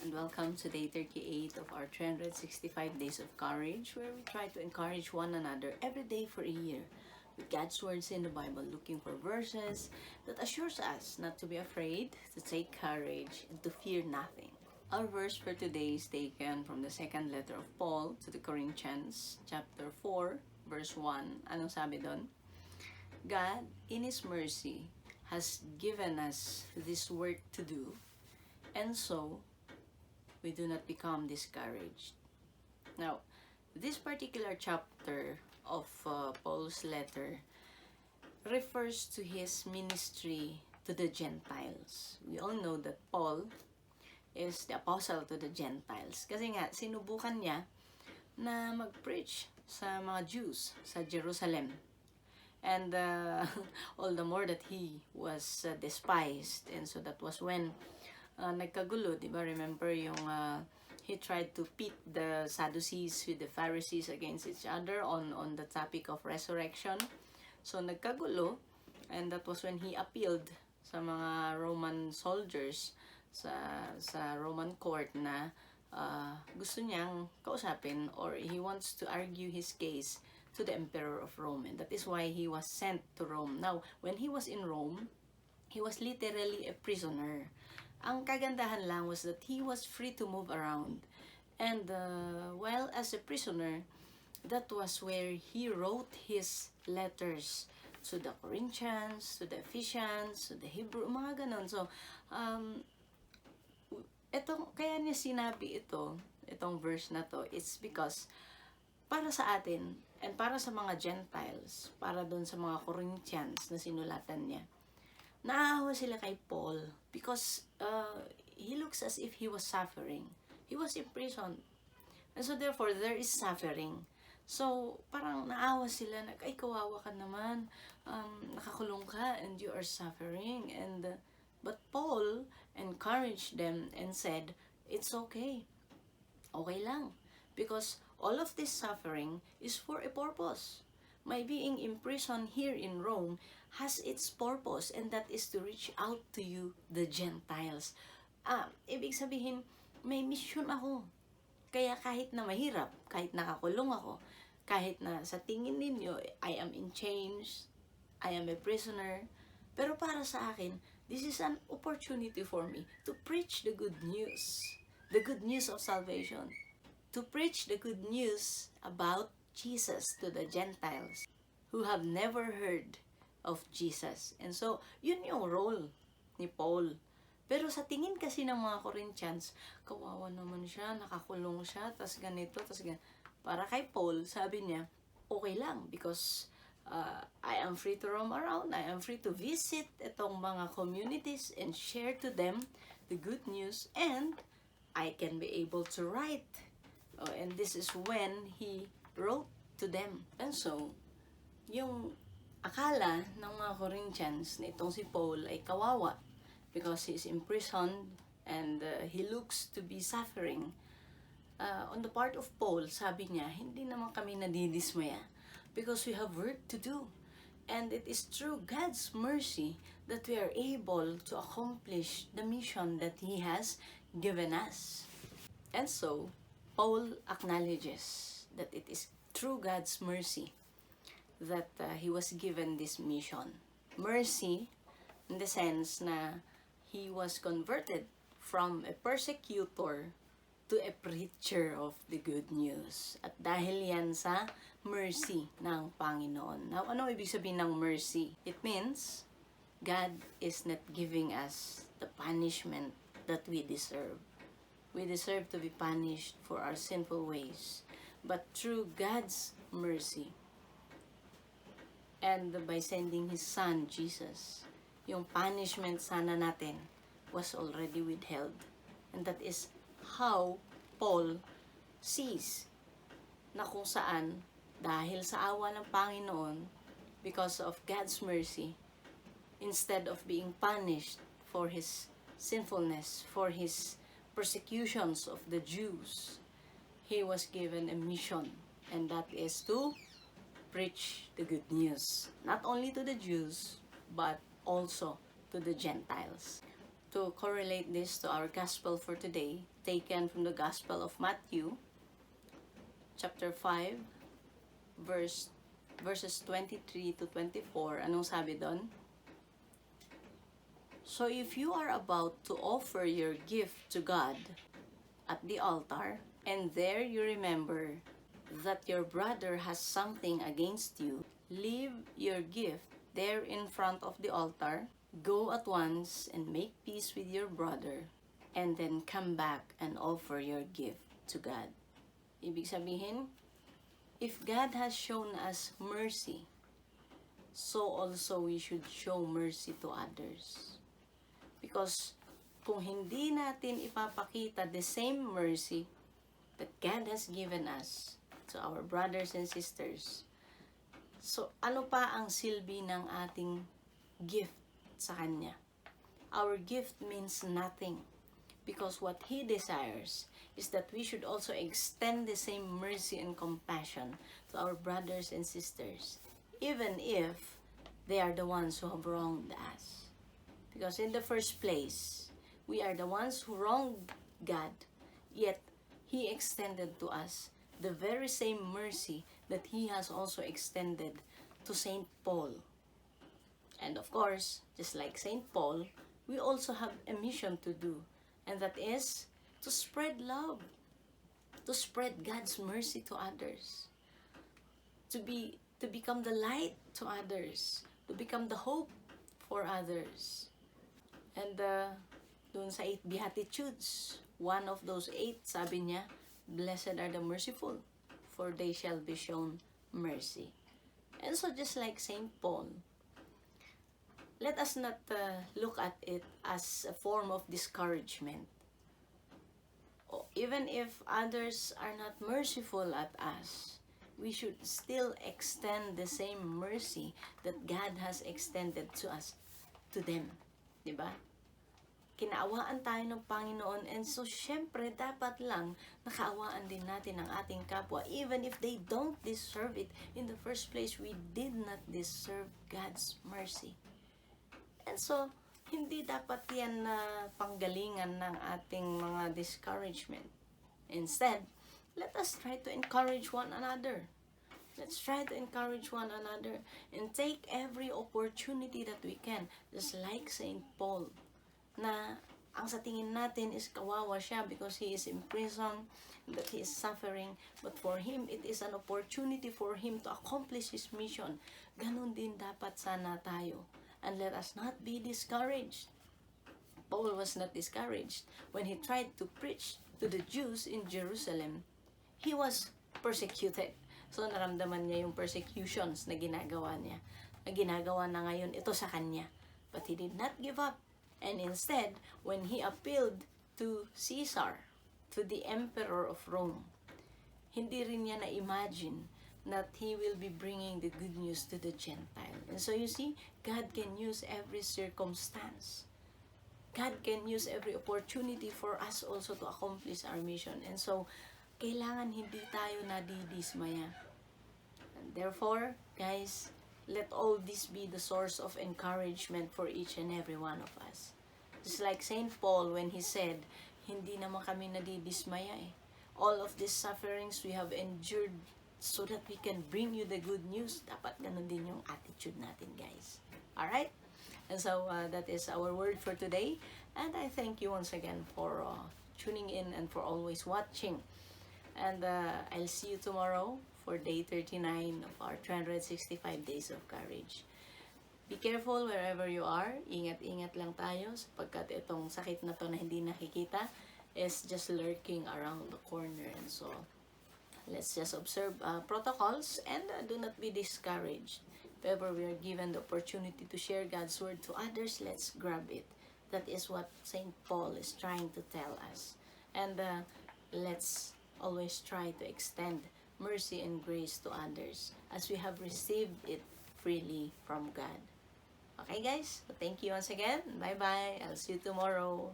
and welcome to day 38 of our 365 Days of Courage, where we try to encourage one another every day for a year with God's words in the Bible, looking for verses that assures us not to be afraid, to take courage, and to fear nothing. Our verse for today is taken from the second letter of Paul to the Corinthians, chapter 4, verse 1. Anong sabi doon? God, in His mercy, has given us this work to do, and so we do not become discouraged. Now, this particular chapter of Paul's letter refers to his ministry to the Gentiles. We all know that Paul is the apostle to the Gentiles kasi nga sinubukan niya na mag-preach sa mga Jews sa Jerusalem. And all the more that he was despised. And so that was when nagkagulo, di ba? Remember yung he tried to pit the Sadducees with the Pharisees against each other on the topic of resurrection. So nagkagulo, and that was when he appealed sa mga Roman soldiers sa Roman court na gusto niyang kausapin, or he wants to argue his case to the Emperor of Rome. And that is why he was sent to Rome. Now, when he was in Rome, he was literally a prisoner. Ang kagandahan lang was that he was free to move around. And while as a prisoner, that was where he wrote his letters to the Corinthians, to the Ephesians, to the Hebrew, mga ganon. So, kaya niya sinabi itong verse na to, it's because para sa atin and para sa mga Gentiles, para doon sa mga Corinthians na sinulatan niya, naawa sila kay Paul because he looks as if he was suffering. He was imprisoned. And so therefore, there is suffering. So, parang naawa sila na, ay, kawawa ka naman, nakakulong ka and you are suffering. And but Paul encouraged them and said, it's okay. Okay lang. Because all of this suffering is for a purpose. My being imprisoned here in Rome has its purpose, and that is to reach out to you, the Gentiles. Ibig sabihin, may mission ako. Kaya kahit na mahirap, kahit nakakulong ako, kahit na sa tingin ninyo, I am in chains, I am a prisoner, pero para sa akin, this is an opportunity for me to preach the good news of salvation. To preach the good news about Jesus to the Gentiles who have never heard of Jesus. And so, yun yung role ni Paul. Pero sa tingin kasi ng mga Corinthians, kawawa naman siya, nakakulong siya, tas ganito, tas ganito. Para kay Paul, sabi niya, okay lang because I am free to roam around, I am free to visit itong mga communities and share to them the good news, and I can be able to write. And this is when he wrote to them. And so, yung akala ng mga Corinthians na itong si Paul ay kawawa because he is imprisoned and he looks to be suffering. On the part of Paul, sabi niya, hindi naman kami nadidismaya because we have work to do. And it is through God's mercy that we are able to accomplish the mission that He has given us. And so, Paul acknowledges that it is through God's mercy that he was given this mission. Mercy in the sense na he was converted from a persecutor to a preacher of the good news. At dahil yan sa mercy ng Panginoon. Now, ano ibig sabihin ng mercy? It means God is not giving us the punishment that we deserve. We deserve to be punished for our sinful ways. But through God's mercy, and by sending His Son, Jesus, yung punishment sana natin was already withheld. And that is how Paul sees na kung saan, dahil sa awa ng Panginoon, because of God's mercy, instead of being punished for his sinfulness, for his persecutions of the Jews, he was given a mission, and that is to preach the good news, not only to the Jews, but also to the Gentiles. to correlate this to our gospel for today, taken from the Gospel of Matthew, chapter 5, verses 23 to 24. Anong sabi doon? So if you are about to offer your gift to God at the altar, and there you remember that your brother has something against you, leave your gift there in front of the altar, go at once and make peace with your brother, and then come back and offer your gift to God. Ibig sabihin, if God has shown us mercy, so also we should show mercy to others. Because kung hindi natin ipapakita the same mercy that God has given us to our brothers and sisters, so ano pa ang silbi ng ating gift sa Kanya? Our gift means nothing, because what He desires is that we should also extend the same mercy and compassion to our brothers and sisters, even if they are the ones who have wronged us. Because in the first place, we are the ones who wronged God, yet He extended to us the very same mercy that He has also extended to Saint Paul. And of course, just like Saint Paul, we also have a mission to do, and that is to spread love, to spread God's mercy to others, to become the light to others, to become the hope for others. And dun sa 8 Beatitudes, one of those 8, sabi niya, blessed are the merciful, for they shall be shown mercy. And so just like Saint Paul, let us not look at it as a form of discouragement. Even if others are not merciful at us, we should still extend the same mercy that God has extended to us, to them. Diba? Kinaawaan tayo ng Panginoon, and so syempre dapat lang nakaawaan din natin ang ating kapwa, even if they don't deserve it. In the first place, we did not deserve God's mercy. And so, hindi dapat yan na panggalingan ng ating mga discouragement. Instead, let us try to encourage one another. Let's try to encourage one another and take every opportunity that we can, just like Saint Paul, na ang sa tingin natin is kawawa siya because he is in prison, that he is suffering, but for him, it is an opportunity for him to accomplish his mission. Ganun din dapat sana tayo. And let us not be discouraged. Paul was not discouraged. When he tried to preach to the Jews in Jerusalem, he was persecuted. So naramdaman niya yung persecutions na ginagawa niya. Na ginagawa na ngayon ito sa kanya. But he did not give up. And instead, when he appealed to Caesar, to the Emperor of Rome, hindi rin niya na-imagine that he will be bringing the good news to the Gentile. And so you see, God can use every circumstance. God can use every opportunity for us also to accomplish our mission. And so, kailangan hindi tayo nadidismaya. And therefore, guys, let all this be the source of encouragement for each and every one of us. Just like Saint Paul when he said, hindi naman kami nadidismaya eh. All of these sufferings we have endured so that we can bring you the good news. Dapat ganun din yung attitude natin, guys. Alright? And so, that is our word for today. And I thank you once again for tuning in and for always watching. And I'll see you tomorrow for day 39 of our 365 days of courage. Be careful wherever you are. Ingat-ingat lang tayo sapagkat itong sakit na to na hindi nakikita is just lurking around the corner. And so, let's just observe protocols and do not be discouraged. If ever we are given the opportunity to share God's word to others, let's grab it. That is what Saint Paul is trying to tell us. And let's always try to extend mercy and grace to others as we have received it freely from God. Okay, guys? So thank you once again. Bye-bye. I'll see you tomorrow.